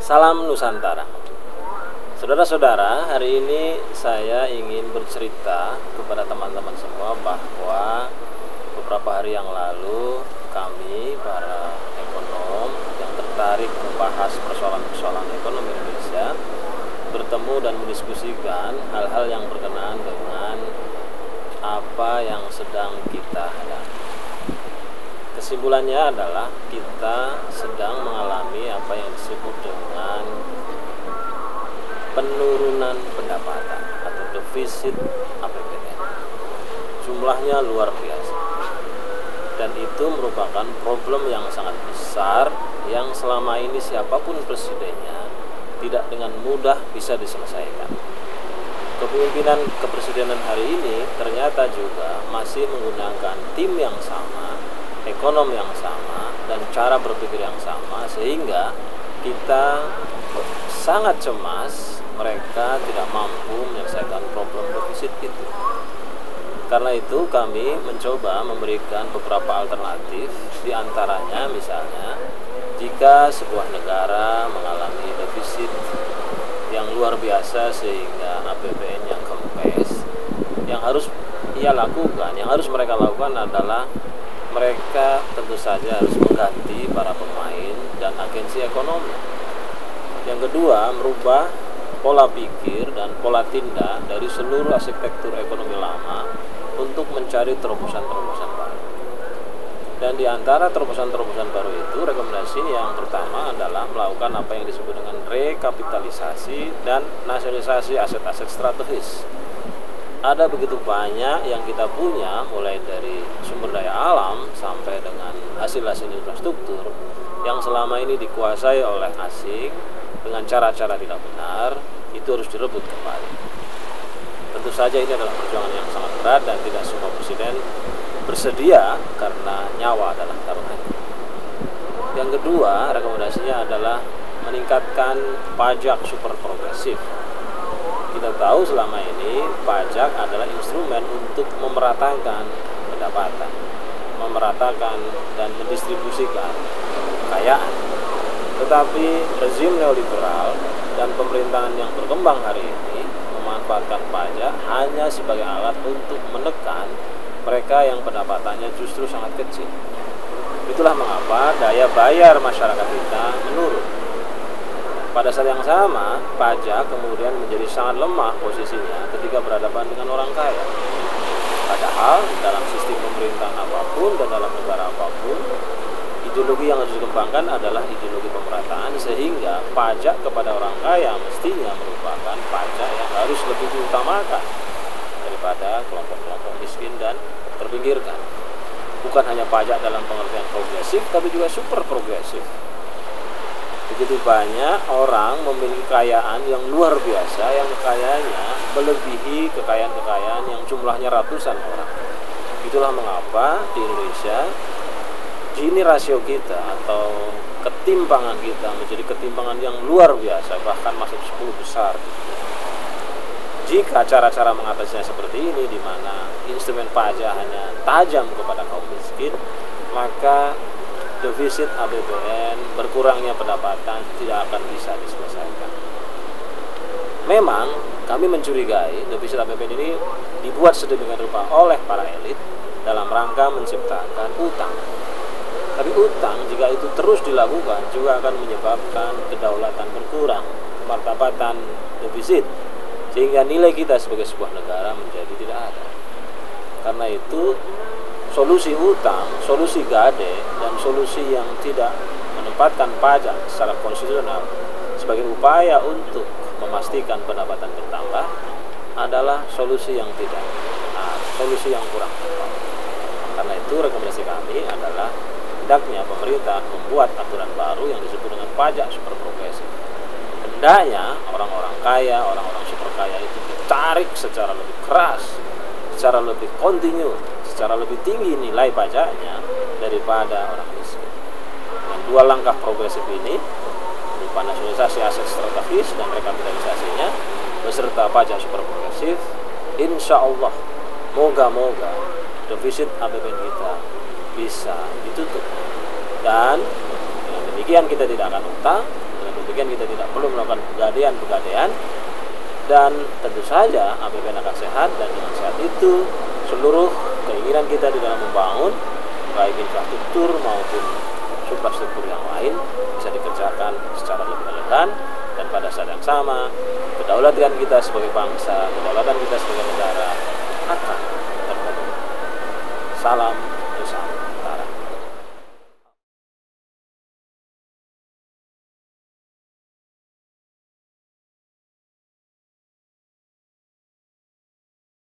Salam Nusantara. Saudara-saudara, hari ini saya ingin bercerita kepada teman-teman semua bahwa beberapa hari yang lalu kami para ekonom yang tertarik membahas persoalan-persoalan ekonomi Indonesia bertemu dan mendiskusikan hal-hal yang berkenaan dengan apa yang sedang kita hadapi. Kesimpulannya adalah kita sedang mengalami apa yang disebut dengan penurunan pendapatan atau defisit APBN. Jumlahnya luar biasa. Dan itu merupakan problem yang sangat besar yang selama ini siapapun presidennya tidak dengan mudah bisa diselesaikan. Kepemimpinan kepresidenan hari ini ternyata juga masih menggunakan tim yang sama, ekonom yang sama, dan cara berpikir yang sama, sehingga kita sangat cemas mereka tidak mampu menyelesaikan problem defisit itu. Karena itu kami mencoba memberikan beberapa alternatif, diantaranya misalnya jika sebuah negara mengalami defisit yang luar biasa sehingga APBN yang kempes, yang harus mereka lakukan adalah mereka tentu saja harus mengganti para pemain dan agensi ekonomi. Yang kedua, merubah pola pikir dan pola tindak dari seluruh arsitektur ekonomi lama untuk mencari terobosan-terobosan baru. Dan di antara terobosan-terobosan baru itu, rekomendasi yang pertama adalah melakukan apa yang disebut dengan rekapitalisasi dan nasionalisasi aset-aset strategis. Ada begitu banyak yang kita punya, mulai dari sumber daya alam sampai dengan hasil-hasil infrastruktur yang selama ini dikuasai oleh asing dengan cara-cara tidak benar, itu harus direbut kembali. Tentu saja ini adalah perjuangan yang sangat berat dan tidak semua presiden bersedia karena nyawa adalah taruhannya. Yang kedua, rekomendasinya adalah meningkatkan pajak super progresif. Kita tahu selama ini pajak adalah instrumen untuk memeratakan pendapatan, memeratakan dan mendistribusikan kekayaan. Tetapi rezim neoliberal dan pemerintahan yang berkembang hari ini memanfaatkan pajak hanya sebagai alat untuk menekan mereka yang pendapatannya justru sangat kecil. Itulah mengapa daya bayar masyarakat kita menurun. Pada saat yang sama, pajak kemudian menjadi sangat lemah posisinya ketika berhadapan dengan orang kaya. Padahal dalam sistem pemerintahan apapun dan dalam negara apapun, ideologi yang harus dikembangkan adalah ideologi pemerataan, sehingga pajak kepada orang kaya mestinya merupakan pajak yang harus lebih diutamakan daripada kelompok-kelompok miskin dan terpinggirkan. Bukan hanya pajak dalam pengertian progresif, tapi juga super progresif. Begitu banyak orang memiliki kekayaan yang luar biasa, yang kekayaannya melebihi kekayaan-kekayaan yang jumlahnya ratusan orang. Itulah mengapa di Indonesia Gini rasio kita atau ketimpangan kita menjadi ketimpangan yang luar biasa, bahkan masuk 10 besar. Jika cara-cara mengatasinya seperti ini, di mana instrumen pajak hanya tajam kepada kaum miskin, maka defisit APBN, berkurangnya pendapatan tidak akan bisa diselesaikan. Memang kami mencurigai defisit APBN ini dibuat sedemikian rupa oleh para elit dalam rangka menciptakan utang. Tapi utang jika itu terus dilakukan juga akan menyebabkan kedaulatan berkurang, martabatan defisit, sehingga nilai kita sebagai sebuah negara menjadi tidak ada. Karena itu solusi utang, solusi gade, dan solusi yang tidak menempatkan pajak secara konstitusional sebagai upaya untuk memastikan pendapatan bertambah adalah solusi yang tidak benar, solusi yang kurang tepat. Karena itu rekomendasi kami adalah hendaknya pemerintah membuat aturan baru yang disebut dengan pajak super progresif. Hendaknya orang-orang kaya, orang-orang super kaya itu ditarik secara lebih keras, secara lebih kontinu, secara lebih tinggi nilai pajaknya daripada orang miskin. Dengan dua langkah progresif ini, berupa nasionalisasi aset strategis dan rekapitalisasinya, beserta pajak super progresif, insya Allah, moga-moga defisit APBN kita bisa ditutup. Dan dengan demikian kita tidak akan utang, dengan demikian kita tidak perlu melakukan pegadaian, dan tentu saja APBN akan sehat, dan dengan sehat itu seluruh keinginan kita di dalam membangun baik infrastruktur maupun infrastruktur yang lain bisa dikerjakan secara lebih elegan, dan pada saat yang sama kedaulatan kita sebagai bangsa, kedaulatan kita sebagai negara akan terpenuhi. Salam